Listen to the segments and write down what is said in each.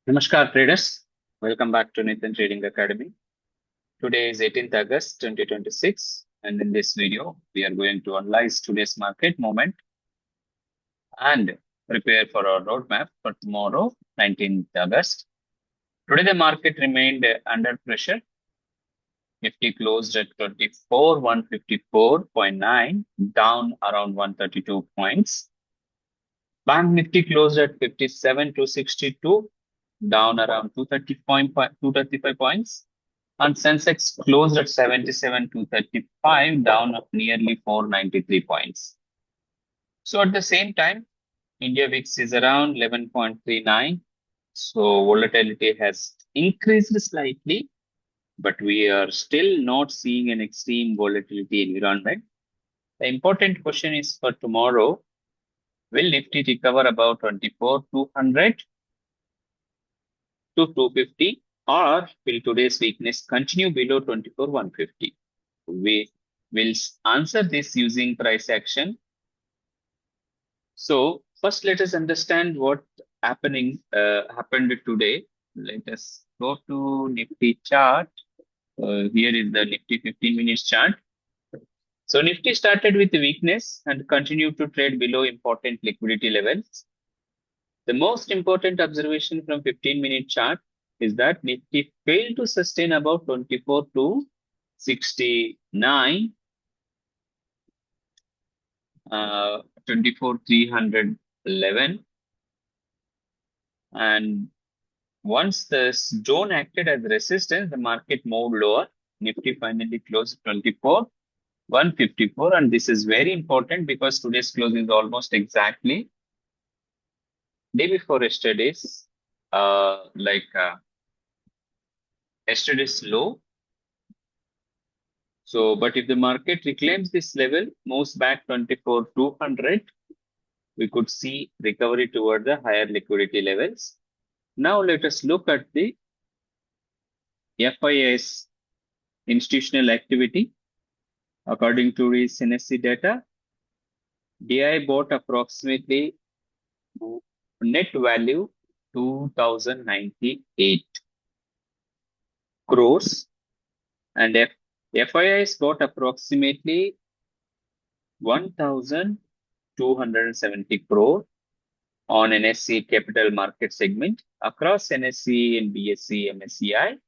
Namaskar traders, welcome back to Nathan Trading Academy. Today is 18th August 2026 and in this video we are going to analyze today's market movement and prepare for our roadmap for tomorrow 19th August. Today the market remained under pressure. Nifty closed at 24,154.9 down around 132 points. Bank Nifty closed at 57,262 down around 235 points. And Sensex closed at 77,235, down nearly 493 points. So at the same time, India VIX is around 11.39. So volatility has increased slightly, but we are still not seeing an extreme volatility environment. The important question is for tomorrow, will Nifty recover about 24,200 to 250, or will today's weakness continue below 24,150? We will answer this using price action. So first, let us understand what happened today. Let us go to Nifty chart. Here is the Nifty 15 minutes chart. So Nifty started with weakness and continued to trade below important liquidity levels. The most important observation from 15-minute chart is that Nifty failed to sustain about 24 to 69, 24,311. And once the zone acted as resistance, the market moved lower. Nifty finally closed 24,154. And this is very important because today's close is almost exactly day before yesterday's, yesterday's low. So, but if the market reclaims this level, moves back 24,200, we could see recovery toward the higher liquidity levels. Now let us look at the FIS institutional activity. According to this NSE data, DI bought approximately net value 2,098 crores and FIS bought approximately 1,270 crore on NSE capital market segment across NSE and BSE MSCI.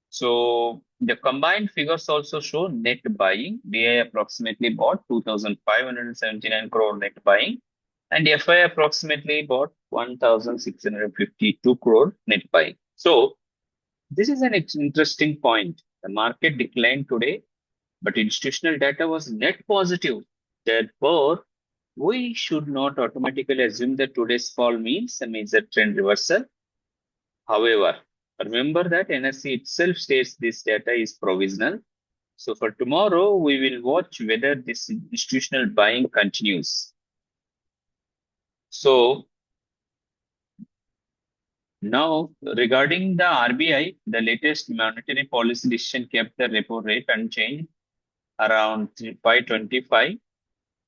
So the combined figures also show net buying. DI approximately bought 2,579 crore net buying, and FI approximately bought 1,652 crore net buying. So this is an interesting point. The market declined today, but institutional data was net positive. Therefore, we should not automatically assume that today's fall means a major trend reversal. However, remember that NSE itself states this data is provisional. So for tomorrow, we will watch whether this institutional buying continues. So now regarding the RBI, the latest monetary policy decision kept the repo rate unchanged around 525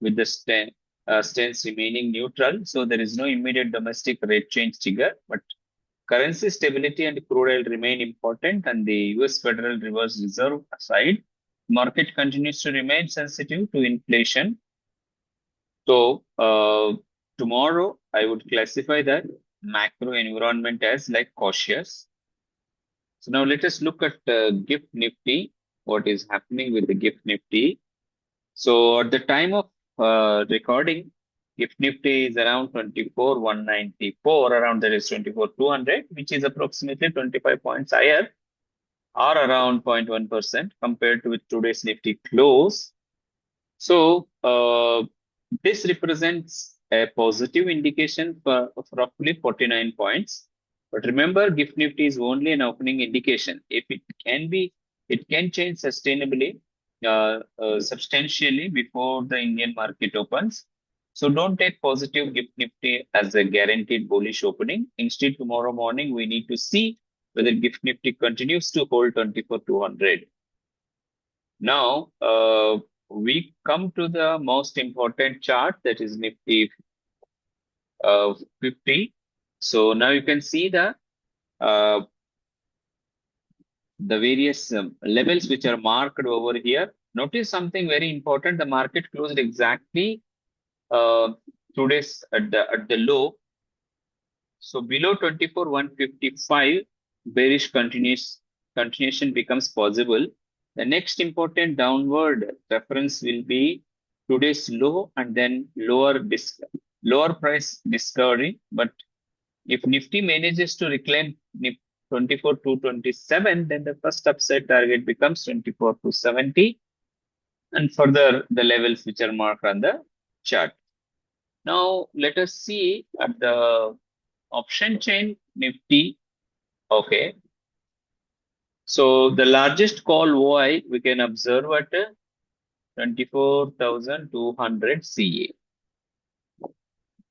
with the stance remaining neutral. So there is no immediate domestic rate change trigger, but currency stability and crude oil remain important, and the US Federal Reserve aside, market continues to remain sensitive to inflation. So tomorrow, I would classify that macro environment as like cautious. So now let us look at GIFT Nifty, what is happening with the GIFT Nifty. So at the time of recording, GIFT Nifty is around 24,194, around that is 24,200, which is approximately 25 points higher or around 0.1% compared to today's Nifty close. So this represents a positive indication of roughly 49 points. But remember, GIFT Nifty is only an opening indication. If it can change sustainably, substantially before the Indian market opens. So don't take positive GIFT Nifty as a guaranteed bullish opening. Instead, tomorrow morning, we need to see whether GIFT Nifty continues to hold 24,200. Now, we come to the most important chart, that is Nifty 50. So now you can see the uh, the various levels which are marked over here. Notice something very important. The market closed exactly today's at the low. So below 24,155, bearish continuation becomes possible. The next important downward reference will be today's low and then lower price discovery. But if Nifty manages to reclaim 24,227, then the first upside target becomes 24,270, and further the levels which are marked on the chart. Now let us see at the option chain Nifty. Okay. So the largest call OI we can observe at 24,200 CA.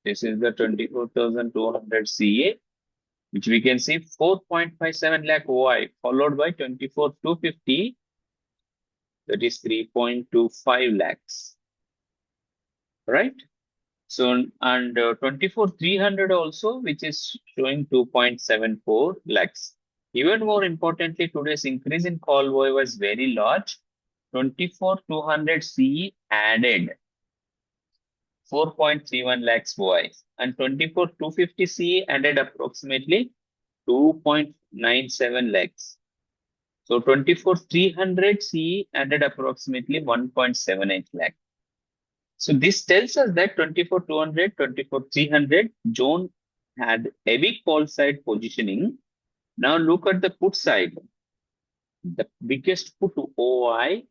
This is the 24,200 CA, which we can see 4.57 lakh OI, followed by 24,250, that is 3.25 lakhs, right? So, and 24,300 also, which is showing 2.74 lakhs. Even more importantly, today's increase in call OI was very large. 24,200 CE added 4.31 lakhs OI, and 24,250 CE added approximately 2.97 lakhs. So 24,300 CE added approximately 1.78 lakh. So this tells us that 24,200, 24,300 zone had heavy call side positioning. Now look at the put side. The biggest put OI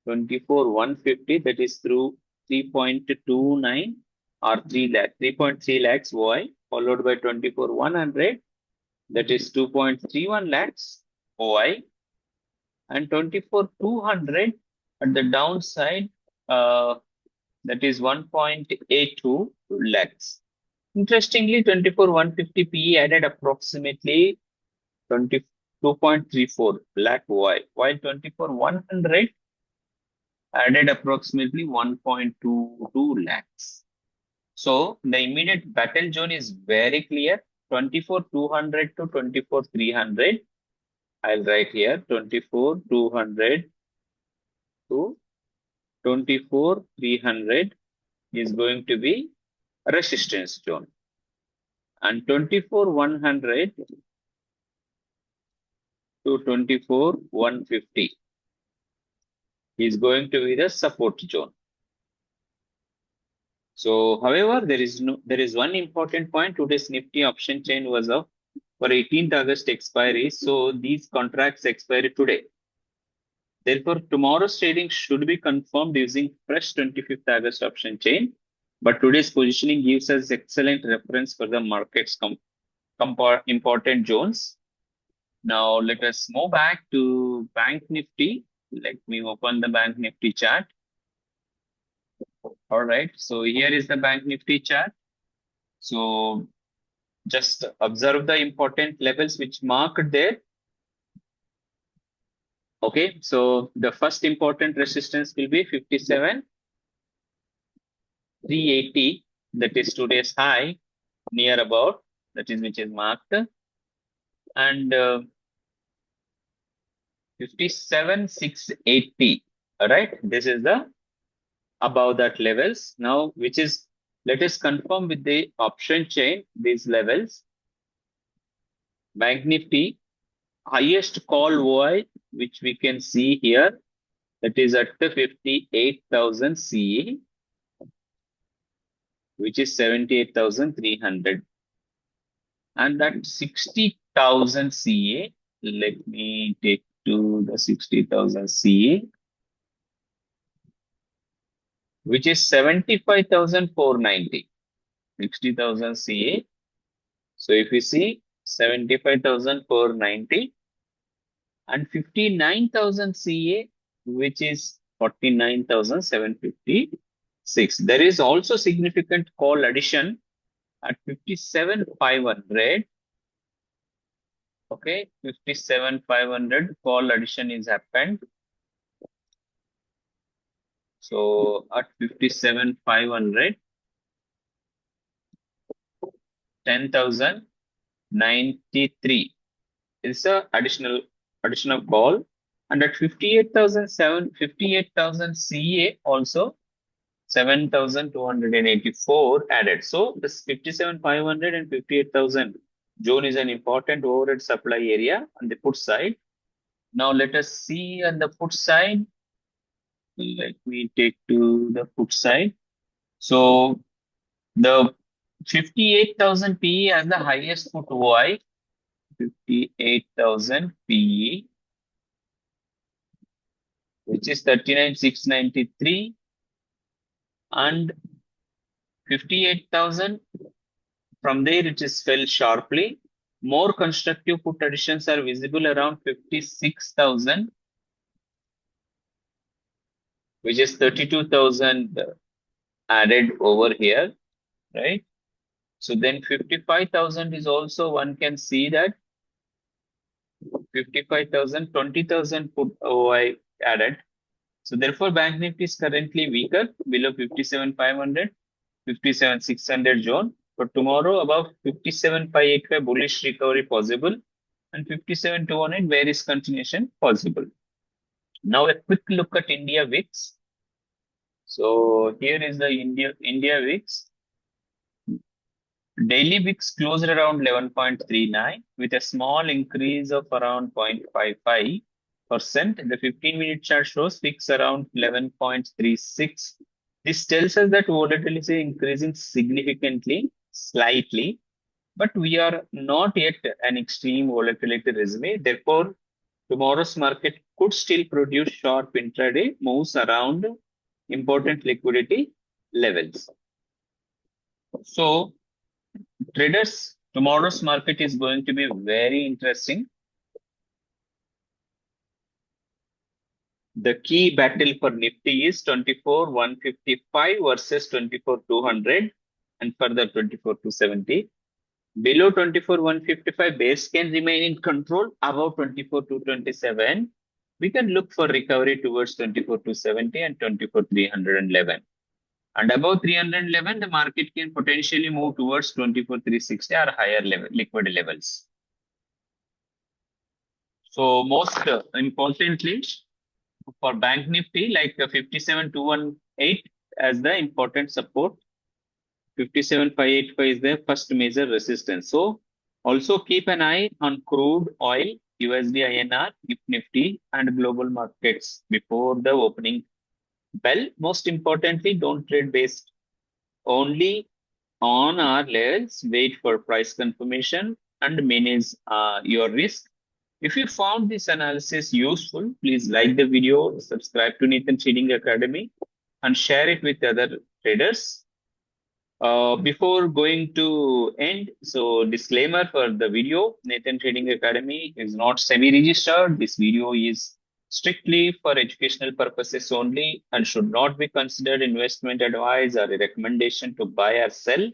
24,150, that is through 3.29 or 3.3 lakhs OI, followed by 24,100, that is 2.31 lakhs OI, and 24,200 at the downside, that is 1.82 lakhs. Interestingly, 24,150 PE added approximately 22.34 lakh OI, while 24,100 added approximately 1.22 lakhs. So the immediate battle zone is very clear. 24,200 to 24,300. I'll write here 24,200 to 24,300 is going to be resistance zone, and 24,100 to 24,150 is going to be the support zone. So, however, there is one important point. Today's Nifty option chain was of for 18th August expiry. So these contracts expire today. Therefore, tomorrow's trading should be confirmed using fresh 25th August option chain. But today's positioning gives us excellent reference for the market's important zones. Now let us move back to Bank Nifty. Let me open the Bank Nifty chart. All right. So here is the Bank Nifty chart. So just observe the important levels which marked there. Okay. So the first important resistance will be 57,380. That is today's high, near about, that is which is marked. And 57,680. All right. This is the above that levels. Now, which is, let us confirm with the option chain these levels. Bank Nifty, highest call OI, which we can see here, that is at the 58,000 CE, which is 78,300. And that 60,000 CA, let me take to the 60,000 CA, which is 75,490, 60,000 CA. So if you see 75,490 and 59,000 CA, which is 49,756. There is also significant call addition at 57,500. Okay, 57,500 call addition is happened. So at 57,500, 10,093 It's a additional call. And at 58,000 CA also 7,284 added. So this 57,500 and 58,000 zone is an important overhead supply area on the put side. Now let us see on the put side. Let me take to the put side. So the 58,000 PE has the highest put OI, 58,000 PE, which is 39,693, and 58,000. From there, it is fell sharply. More constructive put additions are visible around 56,000, which is 32,000 added over here, right? So then 55,000 is also, one can see that 55,000, 20,000 put OI added. So therefore, Bank Nifty is currently weaker below 57,500, 57,600 zone. But tomorrow, above 57,585 bullish recovery possible, and 57,218 bearish continuation possible. Now a quick look at India VIX. So here is the India VIX. Daily VIX closed around 11.39 with a small increase of around 0.55%. The 15-minute chart shows VIX around 11.36. This tells us that volatility is increasing significantly, slightly, but we are not yet an extreme volatility regime. Therefore, tomorrow's market could still produce sharp intraday moves around important liquidity levels. So, traders, tomorrow's market is going to be very interesting. The key battle for Nifty is 24,155 versus 24,200 and further 24,270. Below 24,155, base can remain in control. Above 24,227, we can look for recovery towards 24,270 and 24,311. And above 311, the market can potentially move towards 24,360 or higher level liquid levels. So most importantly, for Bank Nifty, like 57,218 as the important support, 57,585 is the first major resistance. So also keep an eye on crude oil, USD INR, Nifty, and global markets before the opening bell. Most importantly, don't trade based only on our levels. Wait for price confirmation and manage your risk. If you found this analysis useful, please like the video, subscribe to Nathan Trading Academy, and share it with other traders. Before going to end, so disclaimer for the video, Nathan Trading Academy is not semi-registered. This video is strictly for educational purposes only and should not be considered investment advice or a recommendation to buy or sell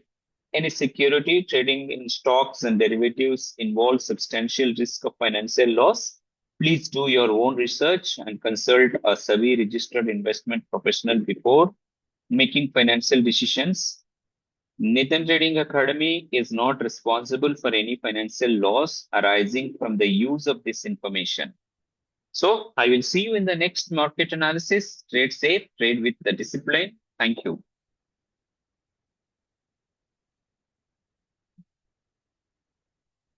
any security. Trading in stocks and derivatives involves substantial risk of financial loss. Please do your own research and consult a SEBI registered investment professional before making financial decisions. Nathan Trading Academy is not responsible for any financial loss arising from the use of this information. So I will see you in the next market analysis. Trade safe, trade with the discipline. Thank you.